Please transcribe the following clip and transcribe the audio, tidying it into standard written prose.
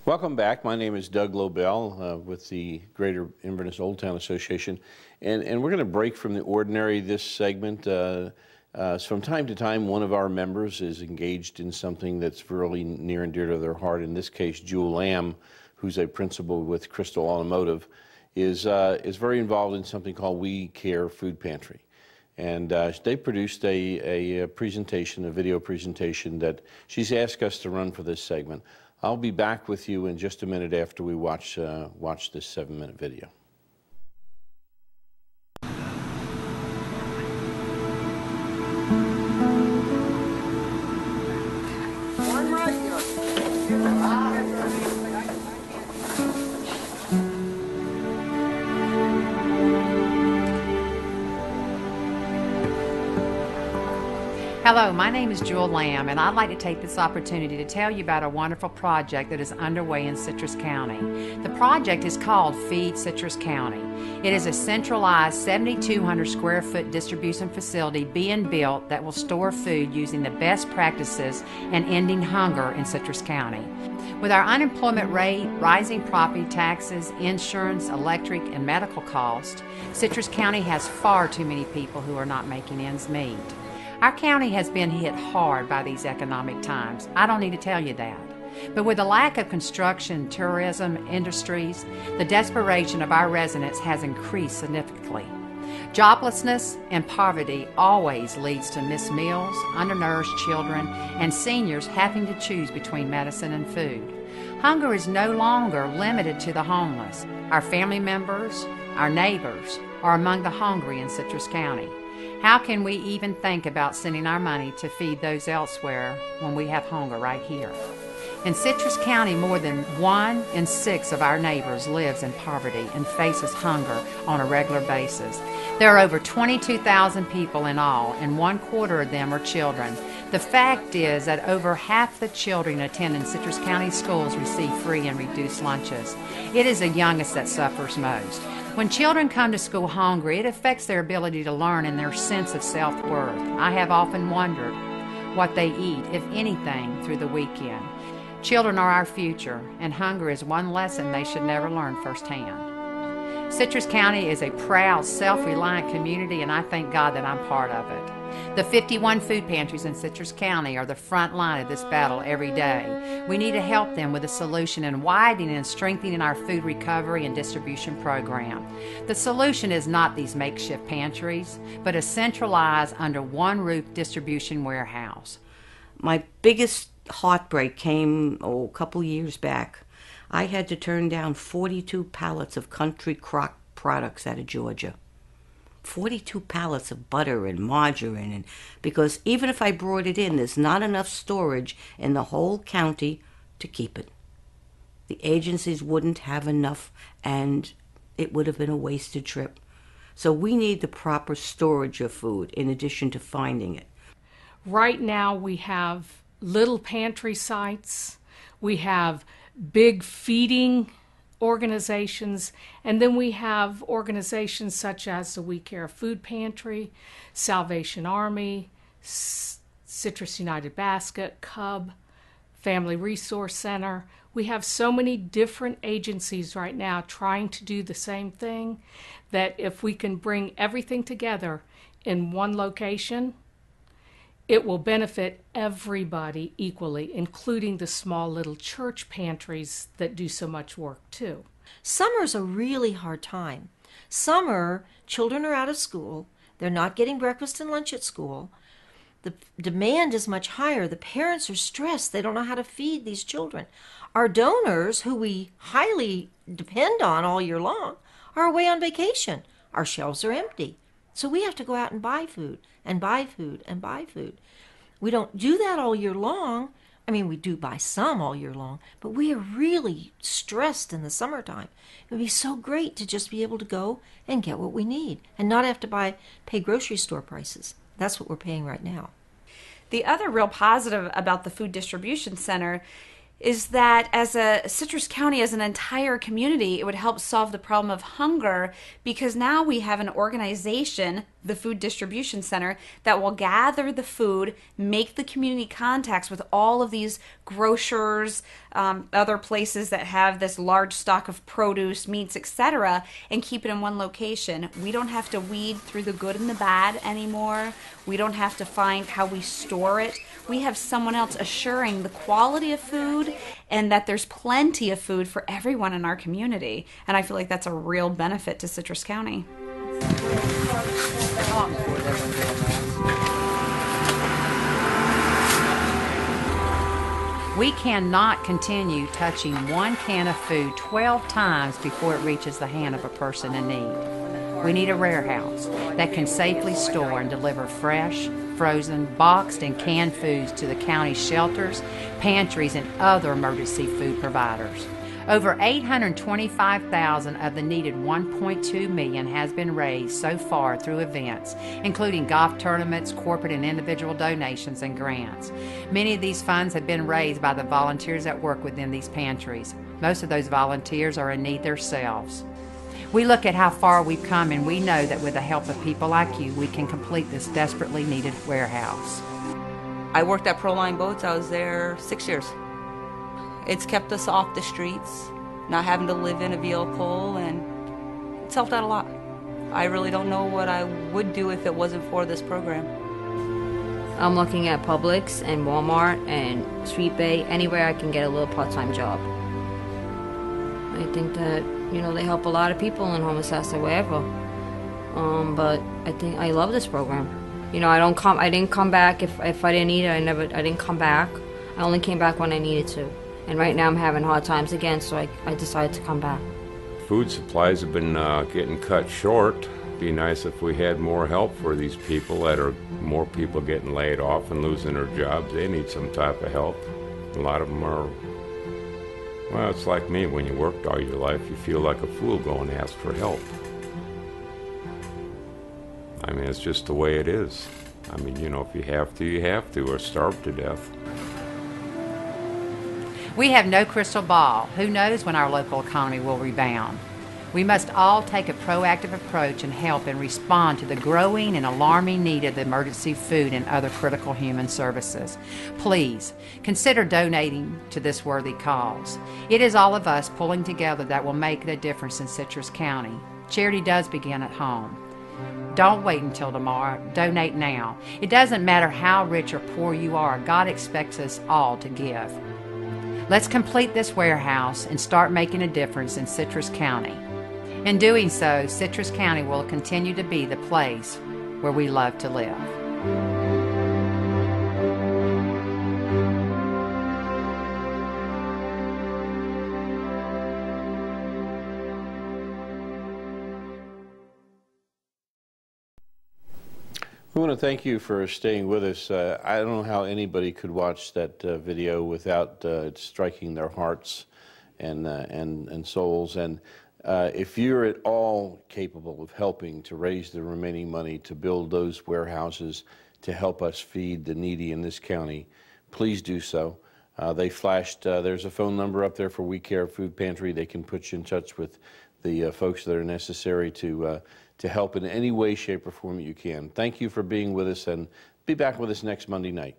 Welcome back. My name is Doug Lobel with the Greater Inverness Old Town Association, and we're going to break from the ordinary this segment. So from time to time, one of our members is engaged in something that's really near and dear to their heart. In this case, Jewel Lamb, who's a principal with Crystal Automotive, is very involved in something called We Care Food Pantry. And they produced a presentation, a video presentation that she's asked us to run for this segment. I'll be back with you in just a minute after we watch this 7-minute video. Hello, my name is Jewel Lamb, and I'd like to take this opportunity to tell you about a wonderful project that is underway in Citrus County. The project is called Feed Citrus County. It is a centralized 7,200 square foot distribution facility being built that will store food using the best practices and ending hunger in Citrus County. With our unemployment rate, rising property taxes, insurance, electric, and medical costs, Citrus County has far too many people who are not making ends meet. Our county has been hit hard by these economic times. I don't need to tell you that. But with the lack of construction, tourism, industries, the desperation of our residents has increased significantly. Joblessness and poverty always leads to missed meals, undernourished children, and seniors having to choose between medicine and food. Hunger is no longer limited to the homeless. Our family members, our neighbors, are among the hungry in Citrus County. How can we even think about sending our money to feed those elsewhere when we have hunger right here? In Citrus County, more than 1 in 6 of our neighbors lives in poverty and faces hunger on a regular basis. There are over 22,000 people in all, and 1/4 of them are children. The fact is that over half the children attending Citrus County schools receive free and reduced lunches. It is the youngest that suffers most. When children come to school hungry, it affects their ability to learn and their sense of self-worth. I have often wondered what they eat, if anything, through the weekend. Children are our future, and hunger is one lesson they should never learn firsthand. Citrus County is a proud, self-reliant community, and I thank God that I'm part of it. The 51 food pantries in Citrus County are the front line of this battle every day. We need to help them with a solution in widening and strengthening our food recovery and distribution program. The solution is not these makeshift pantries, but a centralized, under one roof distribution warehouse. My biggest heartbreak came a couple years back. I had to turn down 42 pallets of country crock products out of Georgia. 42 pallets of butter and margarine, and because even if I brought it in, there's not enough storage in the whole county to keep it. The agencies wouldn't have enough, and it would have been a wasted trip. So we need the proper storage of food in addition to finding it. Right now we have little pantry sites, we have big feeding organizations, and then we have organizations such as the We Care Food Pantry, Salvation Army, Citrus United Basket, Cub, Family Resource Center. We have so many different agencies right now trying to do the same thing, that if we can bring everything together in one location, it will benefit everybody equally, including the small little church pantries that do so much work too. Summer's a really hard time. Summer, children are out of school. They're not getting breakfast and lunch at school. The demand is much higher. The parents are stressed. They don't know how to feed these children. Our donors, who we highly depend on all year long, are away on vacation. Our shelves are empty. So we have to go out and buy food and buy food and buy food. We don't do that all year long. I mean, we do buy some all year long, but we are really stressed in the summertime. It would be so great to just be able to go and get what we need and not have to pay grocery store prices. That's what we're paying right now. The other real positive about the Food Distribution Center is that as a Citrus County, as an entire community, it would help solve the problem of hunger, because now we have an organization, the Food Distribution Center, that will gather the food, make the community contacts with all of these grocers, other places that have this large stock of produce, meats, etc., and keep it in one location. We don't have to weed through the good and the bad anymore. We don't have to find how we store it. We have someone else assuring the quality of food and that there's plenty of food for everyone in our community. And I feel like that's a real benefit to Citrus County. We cannot continue touching one can of food 12 times before it reaches the hand of a person in need. We need a warehouse that can safely store and deliver fresh, frozen, boxed, and canned foods to the county's shelters, pantries, and other emergency food providers. Over $825,000 of the needed $1.2 million has been raised so far through events, including golf tournaments, corporate and individual donations, and grants. Many of these funds have been raised by the volunteers that work within these pantries. Most of those volunteers are in need themselves. We look at how far we've come, and we know that with the help of people like you, we can complete this desperately needed warehouse. I worked at Proline Boats. I was there 6 years. It's kept us off the streets, not having to live in a vehicle, and it's helped out a lot. I really don't know what I would do if it wasn't for this program. I'm looking at Publix and Walmart and Sweet Bay, anywhere I can get a little part-time job. I think that, you know, they help a lot of people in homelessness or wherever. But I think I love this program. You know, I didn't come back if I didn't need it. I didn't come back. I only came back when I needed to. And right now I'm having hard times again, so I decided to come back. Food supplies have been getting cut short. Be nice if we had more help for these people more people getting laid off and losing their jobs. They need some type of help. A lot of them are, well, it's like me. When you worked all your life, you feel like a fool going to ask for help. I mean, it's just the way it is. I mean, you know, if you have to, or starve to death. We have no crystal ball. Who knows when our local economy will rebound? We must all take a proactive approach and help and respond to the growing and alarming need of the emergency food and other critical human services. Please, consider donating to this worthy cause. It is all of us pulling together that will make a difference in Citrus County. Charity does begin at home. Don't wait until tomorrow. Donate now. It doesn't matter how rich or poor you are. God expects us all to give. Let's complete this warehouse and start making a difference in Citrus County. In doing so, Citrus County will continue to be the place where we love to live. We want to thank you for staying with us. I don't know how anybody could watch that video without it striking their hearts and souls. And if you're at all capable of helping to raise the remaining money to build those warehouses to help us feed the needy in this county, please do so. They flashed, there's a phone number up there for We Care Food Pantry. They can put you in touch with the folks that are necessary to help in any way, shape, or form that you can. Thank you for being with us, and be back with us next Monday night.